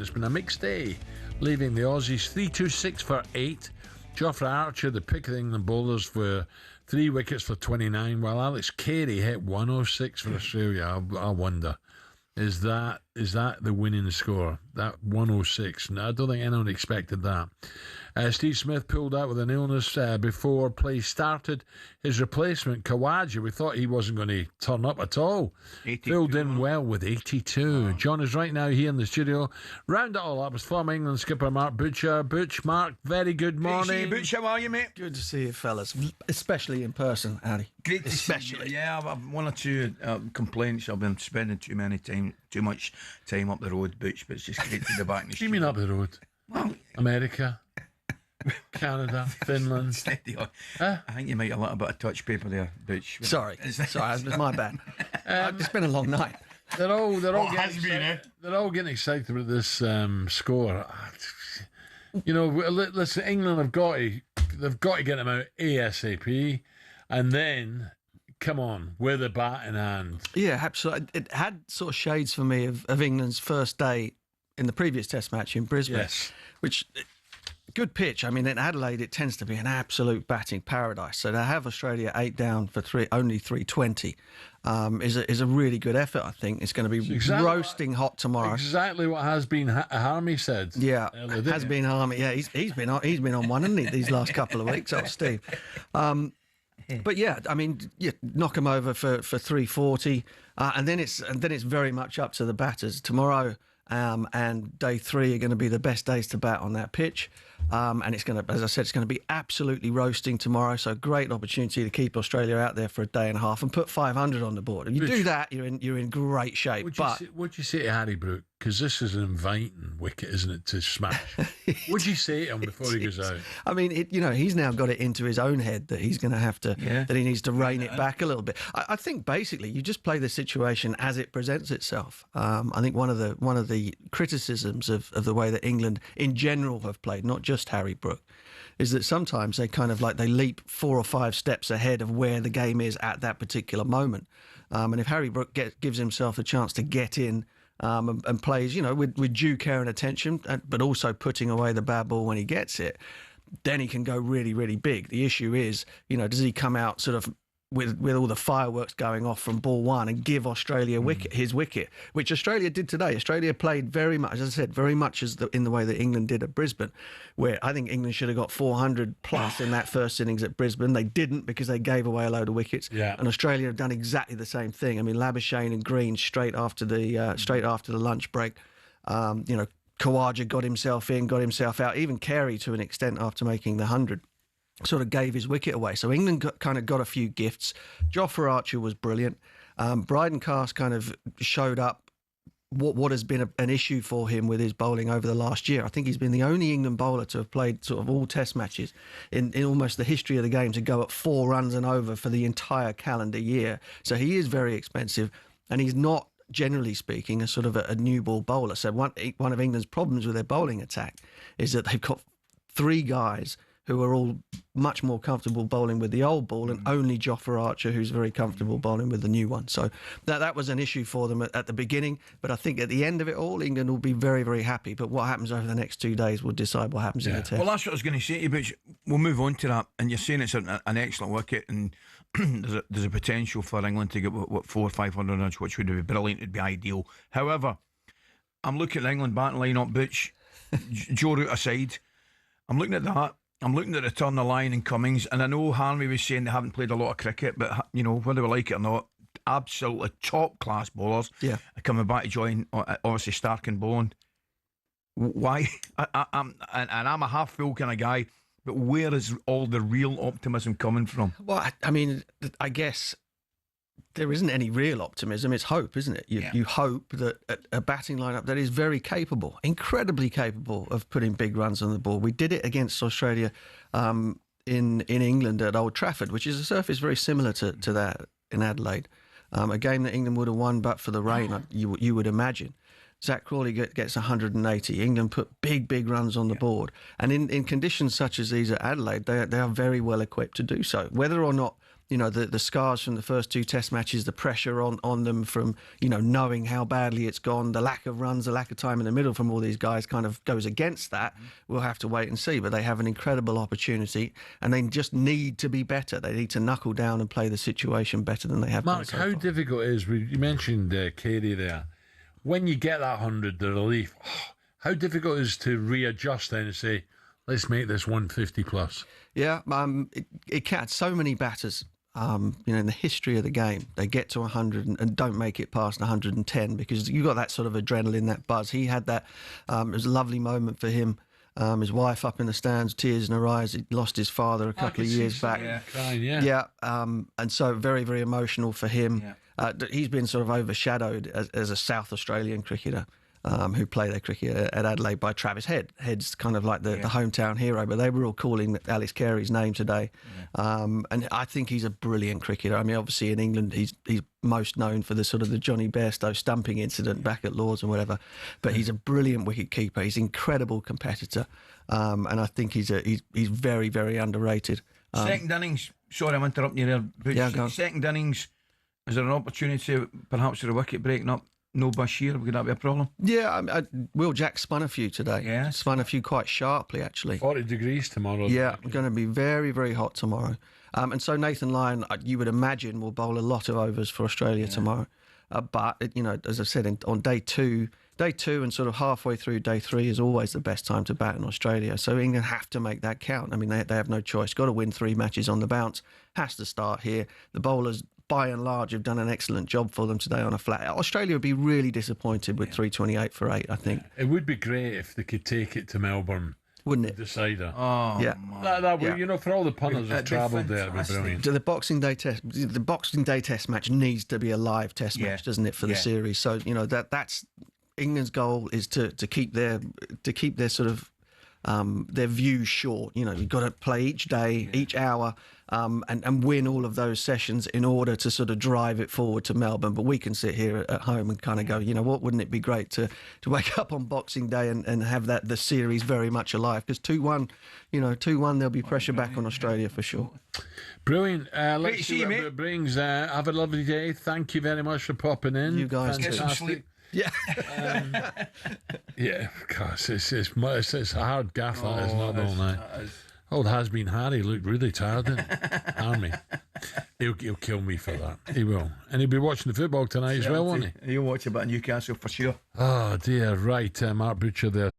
It's been a mixed day, leaving the Aussies 3-2-6 for 8. Jofra Archer, the pick of the England bowlers, for 3 wickets for 29, while Alex Carey hit 106 for Australia. I wonder, is that the winning score? That 106? No, I don't think anyone expected that. Steve Smith pulled out with an illness before play started. His replacement, Khawaja, we thought he wasn't going to turn up at all. Filled in well with 82. Wow. John is right now here in the studio. Round it all up is former England skipper Mark Butcher. Butch, Mark, very good morning. Great to see you, Butch. How are you, mate? Good to see you, fellas. Especially in person, Addy. Great to see you. Yeah, I've one or two complaints. I've been spending too much time up the road, Butch, but it's just great to be back in the studio. You mean up the road? Well, America, Canada, Finland. Steady on. I think you might have a little bit of touch paper there, Butch. Sorry, it was my bad. It's been a long night. They're all getting excited about this score. You know, listen, England they've got to get them out ASAP, and then come on with a bat in hand. Yeah, absolutely. It had sort of shades for me of England's first day in the previous Test match in Brisbane, yes. Which. Good pitch. I mean, in Adelaide, it tends to be an absolute batting paradise. So to have Australia 8 down for only 320 is a really good effort. I think it's going to be roasting hot tomorrow. Exactly what has been Harmy said. Yeah, has been Harmy. Yeah, he's been on one, hasn't he, these last couple of weeks? Oh, Steve. But yeah, I mean, knock him over for 340, and then it's very much up to the batters tomorrow. And day 3 are going to be the best days to bat on that pitch. And it's going to, as I said, it's going to be absolutely roasting tomorrow. So great opportunity to keep Australia out there for a day and a half and put 500 on the board. If you do that, you're in great shape. What'd you say to Harry Brook? Because this is an inviting wicket, isn't it, to smash? What'd you say to him before he goes out? I mean, he's now got it into his own head that he's going to have to, that he needs to rein it back a little bit. I think basically you just play the situation as it presents itself. I think one of the criticisms of the way that England in general have played, not just Harry Brook, is that sometimes they kind of they leap 4 or 5 steps ahead of where the game is at that particular moment. And if Harry Brook gives himself a chance to get in and plays, with due care and attention, but also putting away the bad ball when he gets it, then he can go really, really big. The issue is, does he come out sort of with all the fireworks going off from ball 1 and give Australia his wicket, which Australia did today. Australia played very much, as I said, very much in the way that England did at Brisbane, where I think England should have got 400 plus in that first innings at Brisbane. They didn't because they gave away a load of wickets. Yeah. And Australia have done exactly the same thing. I mean, Labuschagne and Green straight after the lunch break. Khawaja got himself in, got himself out. Even Carey, to an extent, after making the 100. Sort of gave his wicket away. So England got a few gifts. Jofra Archer was brilliant. Bryden Cast kind of showed up what has been an issue for him with his bowling over the last year. I think he's been the only England bowler to have played sort of all Test matches in almost the history of the game to go at 4 runs and over for the entire calendar year. So he is very expensive, and he's not, generally speaking, a sort of a new ball bowler. So one of England's problems with their bowling attack is that they've got 3 guys who are all much more comfortable bowling with the old ball, and only Jofra Archer, who's very comfortable bowling with the new one. So that was an issue for them at the beginning, but I think at the end of it all, England will be very, very happy. But what happens over the next 2 days will decide what happens in the Test. Well, that's what I was going to say to you, but we'll move on to that. And you're saying it's an excellent wicket, and there's a potential for England to get 400 or 500 runs, which would be brilliant, it'd be ideal. However, I'm looking at England batting line-up, Butch, Joe Root aside, I'm looking at that. I'm looking at the turn of line and Cummings, and I know Harmy was saying they haven't played a lot of cricket, but whether we like it or not, absolutely top class bowlers. Yeah, coming back to join obviously Stark and Bowen. Why? I'm a half full kind of guy, but where is all the real optimism coming from? Well, I mean, I guess there isn't any real optimism. It's hope, isn't it? You hope that a batting lineup that is very capable, incredibly capable of putting big runs on the board. We did it against Australia in England at Old Trafford, which is a surface very similar to that in Adelaide. A game that England would have won but for the rain, you would imagine. Zach Crawley gets 180. England put big runs on the board. And in conditions such as these at Adelaide, they are very well equipped to do so. Whether or not the scars from the first 2 Test matches, the pressure on them from, knowing how badly it's gone, the lack of runs, the lack of time in the middle from all these guys kind of goes against that. We'll have to wait and see. But they have an incredible opportunity, and they just need to be better. They need to knuckle down and play the situation better than they have done Mark, so how far. difficult it is, you mentioned Carey there, when you get that 100, the relief, how difficult it is to readjust then and say, let's make this 150 plus? Yeah, it can't. So many batters, in the history of the game, they get to 100 and don't make it past 110 because you got that sort of adrenaline, that buzz. He had that. It was a lovely moment for him. His wife up in the stands, tears in her eyes. He lost his father a couple of years back. Crying, and so very, very emotional for him. Yeah. He's been sort of overshadowed as a South Australian cricketer who played their cricket at Adelaide by Travis Head. Head's kind of like the hometown hero, but they were all calling Alex Carey's name today. And I think he's a brilliant cricketer. I mean, obviously in England, he's most known for the sort of the Johnny Bairstow stumping incident back at Lords and whatever. But he's a brilliant wicket keeper. He's an incredible competitor. And I think he's very, very underrated. Second innings, sorry I'm interrupting you there, but second innings, is there an opportunity perhaps for a wicket breaking up? No Bashir, would that be a problem? Yeah, Will Jack spun a few today. Yeah. Spun a few quite sharply, actually. 40 degrees tomorrow. Yeah, going to be very, very hot tomorrow. And so Nathan Lyon, you would imagine, will bowl a lot of overs for Australia tomorrow. But, as I said, on day two and sort of halfway through day 3 is always the best time to bat in Australia. So England have to make that count. I mean, they have no choice. Got to win 3 matches on the bounce. Has to start here. The bowlers, by and large, have done an excellent job for them today on a flat. Australia would be really disappointed with 328 for 8, I think. It would be great if they could take it to Melbourne. Wouldn't it? Decider. Oh, yeah. That would, for all the punters who've travelled there, it'd be brilliant. So the Boxing Day Test match needs to be a live Test match, doesn't it, for the series? So that's England's goal is to keep their sort of their views short. You've got to play each day, each hour, and win all of those sessions in order to sort of drive it forward to Melbourne. But we can sit here at home and kind of go, what, wouldn't it be great to wake up on Boxing Day and have the series very much alive? Because 2-1, there'll be pressure back on Australia for sure. Brilliant. Let's see see you, what mate. it brings. Have a lovely day. Thank you very much for popping in. You guys Get some sleep. Yeah. Yeah, gosh, it's a hard gaff, that is not all night. Old has-been Harry looked really tired, didn't he? Army. He'll kill me for that. He will. And he'll be watching the football tonight as well, won't he? He'll watch a bit of Newcastle for sure. Oh, dear. Right, Mark Butcher there.